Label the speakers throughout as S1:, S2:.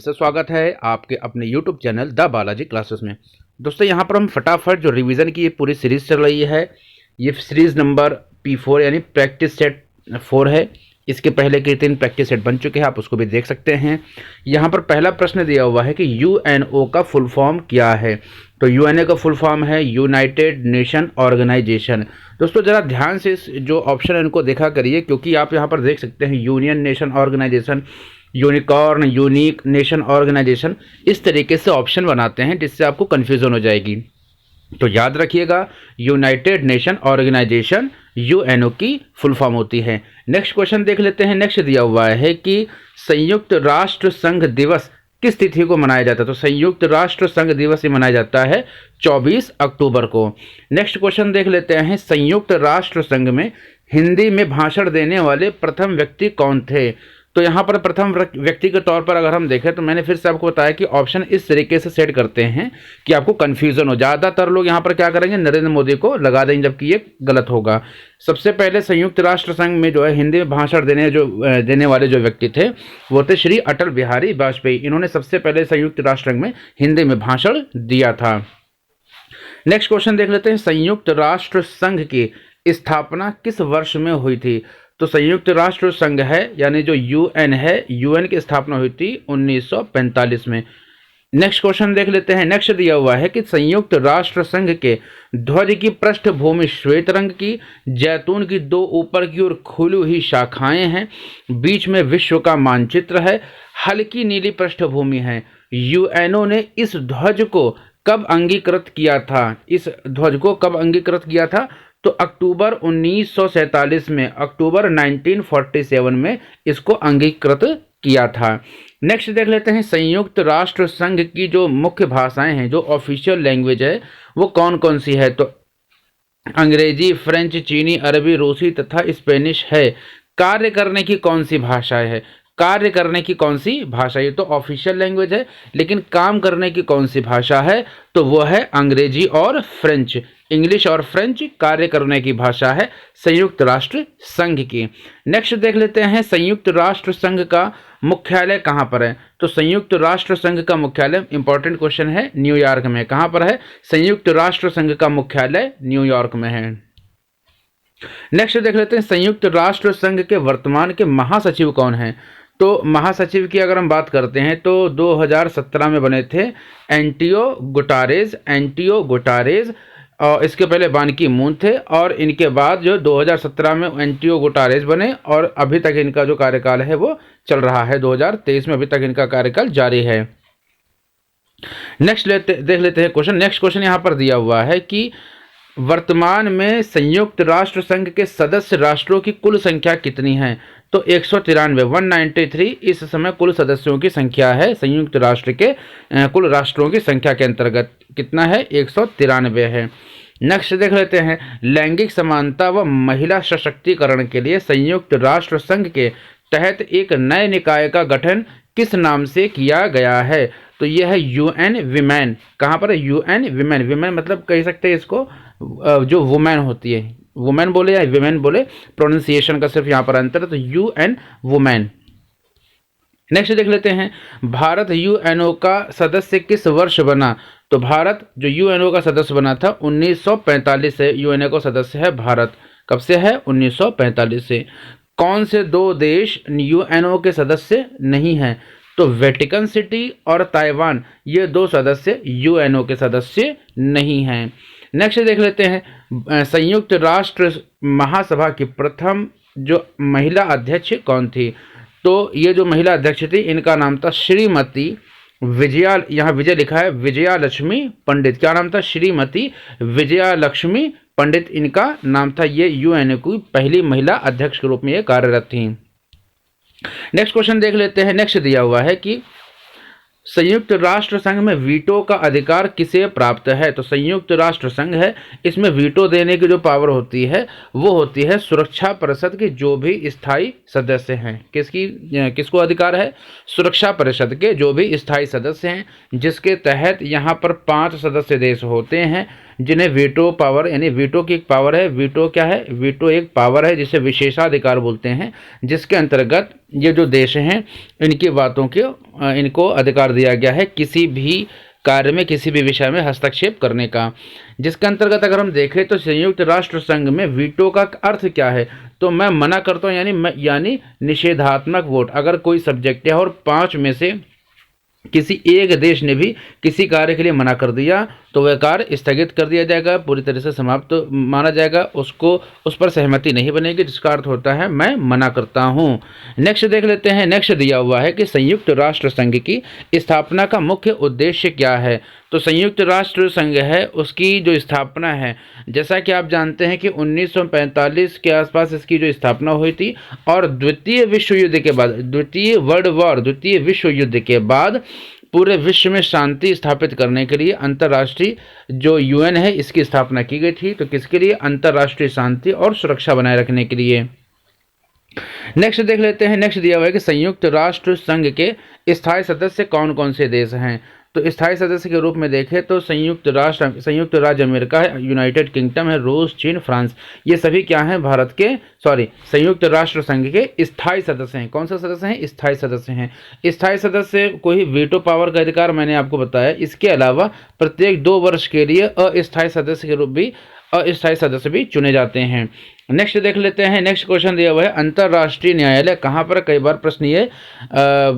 S1: से स्वागत है आपके अपने YouTube channel the Balaji classes में। दोस्तों यहाँ पर हम फटाफट जो रिवीजन की ये पूरी सीरीज चल रही है, ये सीरीज नंबर P4 यानी प्रैक्टिस सेट 4 है। इसके पहले के 3 प्रैक्टिस सेट बन चुके हैं, आप उसको भी देख सकते हैं। यहाँ पर पहला प्रश्न दिया हुआ है कि UNO का फुल फॉर्म क्या है। तो UNO का फुल फॉर्म है यूनाइटेड नेशन ऑर्गेनाइजेशन। दोस्तों ज़रा ध्यान से इस जो ऑप्शन है इनको देखा करिए, क्योंकि आप यहाँ पर देख सकते हैं union nation organisation, unicorn, unique nation organisation, इस तरीके से ऑप्शन बनाते हैं जिससे आपको कन्फ्यूज़न हो जाएगी। तो याद रखिएगा यूनाइटेड नेशन ऑर्गेनाइजेशन UNO की फुल फॉर्म होती है। नेक्स्ट क्वेश्चन देख लेते हैं। नेक्स्ट दिया हुआ है कि संयुक्त राष्ट्र संघ दिवस किस तिथि को मनाया जाता है। तो संयुक्त राष्ट्र संघ दिवस मनाया जाता है 24 अक्टूबर को। नेक्स्ट क्वेश्चन देख लेते हैं। संयुक्त राष्ट्र संघ में हिंदी में भाषण देने वाले प्रथम व्यक्ति कौन थे। तो यहाँ पर प्रथम व्यक्ति के तौर पर अगर हम देखें तो मैंने फिर से आपको बताया कि ऑप्शन इस तरीके से सेट करते हैं कि आपको कन्फ्यूज़न हो। ज़्यादातर लोग यहाँ पर क्या करेंगे, नरेंद्र मोदी को लगा देंगे, जबकि ये गलत होगा। सबसे पहले संयुक्त राष्ट्र संघ में जो है हिंदी में भाषण देने वाले जो व्यक्ति थे वो थे श्री अटल बिहारी वाजपेयी। इन्होंने सबसे पहले संयुक्त राष्ट्र संघ में हिंदी में भाषण दिया था। नेक्स्ट क्वेश्चन देख लेते हैं। संयुक्त राष्ट्र संघ की स्थापना किस वर्ष में हुई थी। तो संयुक्त राष्ट्र संघ है यानी जो UN है, UN की स्थापना हुई थी 1945 में। नेक्स्ट क्वेश्चन देख लेते हैं। नेक्स्ट दिया हुआ है कि संयुक्त राष्ट्र संघ के ध्वज की पृष्ठभूमि श्वेत रंग की, जैतून की 2 ऊपर की ओर खुली हुई शाखाएं हैं, बीच में विश्व का मानचित्र है, हल्की नीली पृष्ठभूमि है। UNO ने इस ध्वज को कब अंगीकृत किया था। इस ध्वज को कब अंगीकृत किया था। तो अक्टूबर 1947 में, अक्टूबर 1947 में इसको अंगीकृत किया था। नेक्स्ट देख लेते हैं। संयुक्त राष्ट्र संघ की जो मुख्य भाषाएं हैं, जो ऑफिशियल लैंग्वेज है, वो कौन कौन सी है। तो अंग्रेजी, फ्रेंच, चीनी, अरबी, रूसी तथा स्पेनिश है। कार्य करने की कौन सी भाषा है। कार्य करने की कौन सी भाषा, ये तो ऑफिशियल लैंग्वेज है, लेकिन काम करने की कौन सी भाषा है। तो वो है अंग्रेजी और फ्रेंच। इंग्लिश और फ्रेंच कार्य करने की भाषा है संयुक्त राष्ट्र संघ की। नेक्स्ट देख लेते हैं। संयुक्त राष्ट्र संघ का मुख्यालय कहाँ पर है। तो संयुक्त राष्ट्र संघ का मुख्यालय, इंपॉर्टेंट क्वेश्चन है, न्यूयॉर्क में। कहाँ पर है। संयुक्त राष्ट्र संघ का मुख्यालय न्यूयॉर्क में है। नेक्स्ट देख लेते हैं। संयुक्त राष्ट्र संघ के वर्तमान के महासचिव कौन हैं। तो महासचिव की अगर हम बात करते हैं तो 2017 में बने थे एंटियो गुटारेज, और इसके पहले बान की मून थे, और इनके बाद जो 2017 में एंटियो गुटारेज बने, और अभी तक इनका जो कार्यकाल है वो चल रहा है। 2023 में अभी तक इनका कार्यकाल जारी है। नेक्स्ट देख लेते हैं क्वेश्चन। नेक्स्ट क्वेश्चन यहाँ पर दिया हुआ है कि वर्तमान में संयुक्त राष्ट्र संघ के सदस्य राष्ट्रों की कुल संख्या कितनी है। तो 193 इस समय कुल सदस्यों की संख्या है। संयुक्त राष्ट्र के कुल राष्ट्रों की संख्या के अंतर्गत कितना है, 193 है। नेक्स्ट देख लेते हैं। लैंगिक समानता व महिला सशक्तिकरण के लिए संयुक्त राष्ट्र संघ के तहत एक नए निकाय का गठन किस नाम से किया गया है। तो यह है UN विमेन। कहाँ पर है, UN विमेन। विमेन मतलब कह सकते हैं इसको जो वुमेन होती है, वुमेन बोले या विमेन बोले, प्रोनाउंसिएशन का सिर्फ यहाँ पर अंतर है। तो UN वुमेन। नेक्स्ट देख लेते हैं। भारत UNO का सदस्य किस वर्ष बना। तो भारत जो UNO का सदस्य बना था 1945 से UNO का सदस्य है भारत। कब से है, 1945 से। कौन से 2 देश UNO के सदस्य नहीं हैं। तो वेटिकन सिटी और ताइवान, ये 2 सदस्य UNO के सदस्य नहीं हैं। नेक्स्ट देख लेते हैं। संयुक्त राष्ट्र महासभा की प्रथम जो महिला अध्यक्ष कौन थी। तो ये जो महिला अध्यक्ष थी इनका नाम था श्रीमती विजया, यहाँ विजय लिखा है, विजया लक्ष्मी पंडित। क्या नाम था, श्रीमती विजया लक्ष्मी पंडित इनका नाम था। ये UNO की पहली महिला अध्यक्ष के रूप में ये कार्यरत थी। नेक्स्ट क्वेश्चन देख लेते हैं। नेक्स्ट दिया हुआ है कि संयुक्त राष्ट्र संघ में वीटो का अधिकार किसे प्राप्त है। तो संयुक्त राष्ट्र संघ है, इसमें वीटो देने की जो पावर होती है वो होती है सुरक्षा परिषद के जो भी स्थायी सदस्य हैं। किसको अधिकार है, सुरक्षा परिषद के जो भी स्थायी सदस्य हैं, जिसके तहत यहाँ पर 5 सदस्य देश होते हैं। जिन्हें वीटो पावर यानी वीटो की एक पावर है। वीटो क्या है? वीटो एक पावर है जिसे विशेषाधिकार बोलते हैं, जिसके अंतर्गत ये जो देश हैं इनकी बातों को इनको अधिकार दिया गया है किसी भी कार्य में, किसी भी विषय में हस्तक्षेप करने का। जिसके अंतर्गत अगर हम देखें तो संयुक्त राष्ट्र संघ में वीटो का अर्थ क्या है? तो मैं मना करता हूँ यानी निषेधात्मक वोट। अगर कोई सब्जेक्ट है और 5 में से किसी एक देश ने भी किसी कार्य के लिए मना कर दिया तो वह कार्य स्थगित कर दिया जाएगा, पूरी तरह से समाप्त माना जाएगा, उसको उस पर सहमति नहीं बनेगी, जिसका अर्थ होता है मैं मना करता हूं। नेक्स्ट देख लेते हैं। नेक्स्ट दिया हुआ है कि संयुक्त राष्ट्र संघ की स्थापना का मुख्य उद्देश्य क्या है? तो संयुक्त राष्ट्र संघ है उसकी जो स्थापना है, जैसा कि आप जानते हैं कि 1945 के आसपास इसकी जो स्थापना हुई थी और द्वितीय विश्व युद्ध के बाद, द्वितीय विश्व युद्ध के बाद पूरे विश्व में शांति स्थापित करने के लिए अंतर्राष्ट्रीय जो यूएन है इसकी स्थापना की गई थी। तो किसके लिए? अंतर्राष्ट्रीय शांति और सुरक्षा बनाए रखने के लिए। नेक्स्ट देख लेते हैं। नेक्स्ट दिया हुआ है कि संयुक्त राष्ट्र संघ के स्थायी सदस्य कौन कौन से देश हैं? तो स्थायी सदस्य के रूप में देखें तो संयुक्त राज्य अमेरिका है, यूनाइटेड किंगडम है, रूस, चीन, फ्रांस, ये सभी क्या हैं? संयुक्त राष्ट्र संघ के स्थायी सदस्य हैं। कौन से सदस्य हैं? स्थायी सदस्य हैं। स्थायी सदस्य को ही वीटो पावर का अधिकार मैंने आपको बताया। इसके अलावा प्रत्येक 2 वर्ष के लिए अस्थायी सदस्य भी चुने जाते हैं। नेक्स्ट देख लेते हैं। नेक्स्ट क्वेश्चन दिया हुआ है अंतर्राष्ट्रीय न्यायालय कहाँ पर? कई बार प्रश्न ये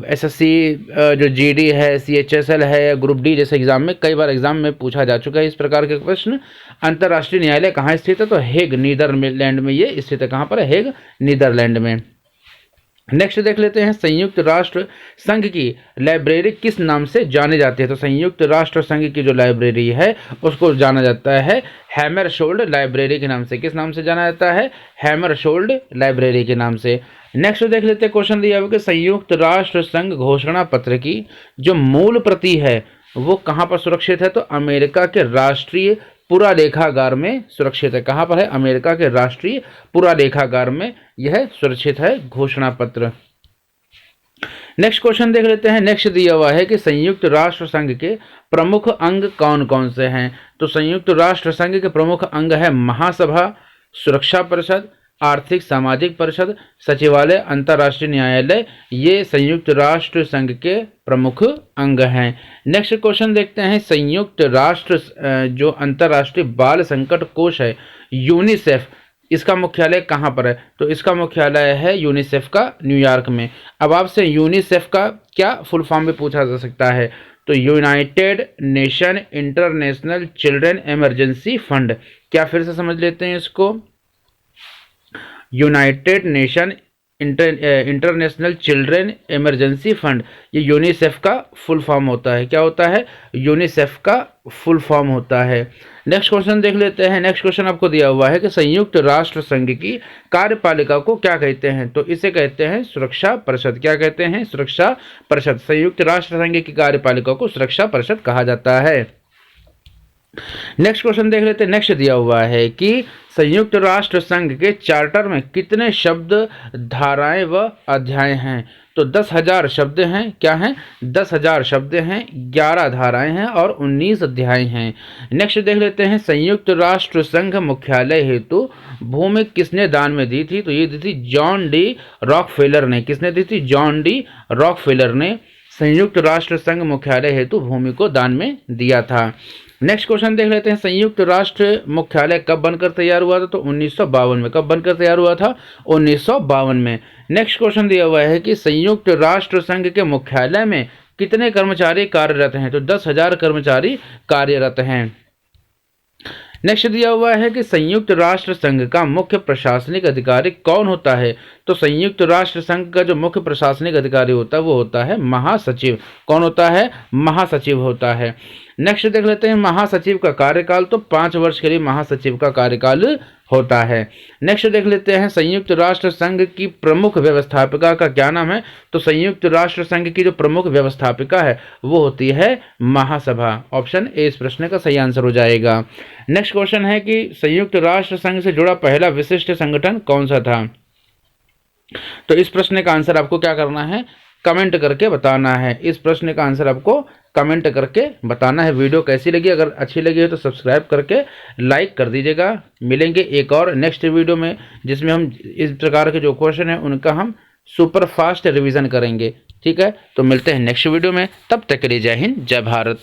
S1: एसएससी जो जीडी है, सीएचएसएल है, ग्रुप डी जैसे एग्जाम में कई बार एग्जाम में पूछा जा चुका है इस प्रकार के प्रश्न। अंतर्राष्ट्रीय न्यायालय कहाँ स्थित है? तो हेग, नीदरलैंड में ये स्थित है। कहाँ पर? हेग, नीदरलैंड में। नेक्स्ट देख लेते हैं। संयुक्त राष्ट्र संघ की लाइब्रेरी किस नाम से जानी जाती है? तो संयुक्त राष्ट्र संघ की जो लाइब्रेरी है उसको जाना जाता है हैमरशोल्ड लाइब्रेरी के नाम से। किस नाम से जाना जाता है? हैमरशोल्ड लाइब्रेरी के नाम से। नेक्स्ट देख लेते हैं। क्वेश्चन दिया हुआ कि संयुक्त राष्ट्र संघ घोषणा पत्र की जो मूल प्रति है वो कहाँ पर सुरक्षित है? तो अमेरिका के राष्ट्रीय पुरालेखागार में सुरक्षित है। कहाँ पर है? अमेरिका के राष्ट्रीय पुरालेखागार में यह सुरक्षित है घोषणा पत्र। नेक्स्ट क्वेश्चन देख लेते हैं। नेक्स्ट दिया हुआ है कि संयुक्त राष्ट्र संघ के प्रमुख अंग कौन कौन से हैं? तो संयुक्त राष्ट्र संघ के प्रमुख अंग है महासभा, सुरक्षा परिषद, आर्थिक सामाजिक परिषद, सचिवालय, अंतर्राष्ट्रीय न्यायालय। ये संयुक्त राष्ट्र संघ के प्रमुख अंग हैं। नेक्स्ट क्वेश्चन देखते हैं। संयुक्त राष्ट्र जो अंतर्राष्ट्रीय बाल संकट कोष है यूनिसेफ, इसका मुख्यालय कहाँ पर है? तो इसका मुख्यालय है यूनिसेफ का न्यूयॉर्क में। अब आपसे यूनिसेफ का क्या फुल फॉर्म में पूछा जा सकता है? तो United nation international children emergency fund. क्या फिर से समझ लेते हैं इसको? United nation international children emergency fund, ये यूनिसेफ का फुल फॉर्म होता है। क्या होता है? यूनिसेफ का फुल फॉर्म होता है। नेक्स्ट क्वेश्चन देख लेते हैं। नेक्स्ट क्वेश्चन आपको दिया हुआ है कि संयुक्त राष्ट्र संघ की कार्यपालिका को क्या कहते हैं? तो इसे कहते हैं सुरक्षा परिषद। क्या कहते हैं? सुरक्षा परिषद। संयुक्त राष्ट्र संघ की कार्यपालिका को सुरक्षा परिषद कहा जाता है। नेक्स्ट क्वेश्चन देख लेते हैं। नेक्स्ट दिया हुआ है कि संयुक्त राष्ट्र संघ के चार्टर में कितने शब्द, धाराएं व अध्याय हैं? तो 10,000 शब्द हैं। क्या हैं? 10,000 शब्द हैं, 11 धाराएं हैं और 19 अध्याय हैं। नेक्स्ट देख लेते हैं। संयुक्त राष्ट्र संघ मुख्यालय हेतु भूमि किसने दान में दी थी? तो ये दी थी जॉन डी रॉकफेलर ने। किसने दी थी? जॉन डी रॉकफेलर ने संयुक्त राष्ट्र संघ मुख्यालय हेतु भूमि को दान में दिया था। नेक्स्ट क्वेश्चन देख लेते हैं। संयुक्त राष्ट्र मुख्यालय कब बनकर तैयार हुआ था? तो 1952 में। कब बनकर तैयार हुआ था? 1952 में। नेक्स्ट क्वेश्चन दिया हुआ है कि संयुक्त राष्ट्र संघ के मुख्यालय में कितने कर्मचारी कार्यरत हैं? तो 10,000 कर्मचारी कार्यरत हैं। नेक्स्ट दिया हुआ है कि संयुक्त राष्ट्र संघ का मुख्य प्रशासनिक अधिकारी कौन होता है? तो संयुक्त राष्ट्र संघ का जो मुख्य प्रशासनिक अधिकारी होता है वो होता है महासचिव। कौन होता है? महासचिव होता है। नेक्स्ट देख लेते हैं। महासचिव का कार्यकाल, तो 5 वर्ष के लिए महासचिव का कार्यकाल होता है। नेक्स्ट देख लेते हैं। संयुक्त राष्ट्र संघ की प्रमुख व्यवस्थापिका का क्या नाम है? तो संयुक्त राष्ट्र संघ की जो प्रमुख व्यवस्थापिका है वो होती है महासभा। ऑप्शन ए इस प्रश्न का सही आंसर हो जाएगा। नेक्स्ट क्वेश्चन है कि संयुक्त राष्ट्र संघ से जुड़ा पहला विशिष्ट संगठन कौन सा था? तो इस प्रश्न का आंसर आपको क्या करना है? कमेंट करके बताना है। इस प्रश्न का आंसर आपको कमेंट करके बताना है। वीडियो कैसी लगी, अगर अच्छी लगी है तो सब्सक्राइब करके लाइक कर दीजिएगा। मिलेंगे एक और नेक्स्ट वीडियो में, जिसमें हम इस प्रकार के जो क्वेश्चन हैं उनका हम सुपर फास्ट रिवीजन करेंगे। ठीक है, तो मिलते हैं नेक्स्ट वीडियो में, तब तक के लिए जय हिंद जय भारत।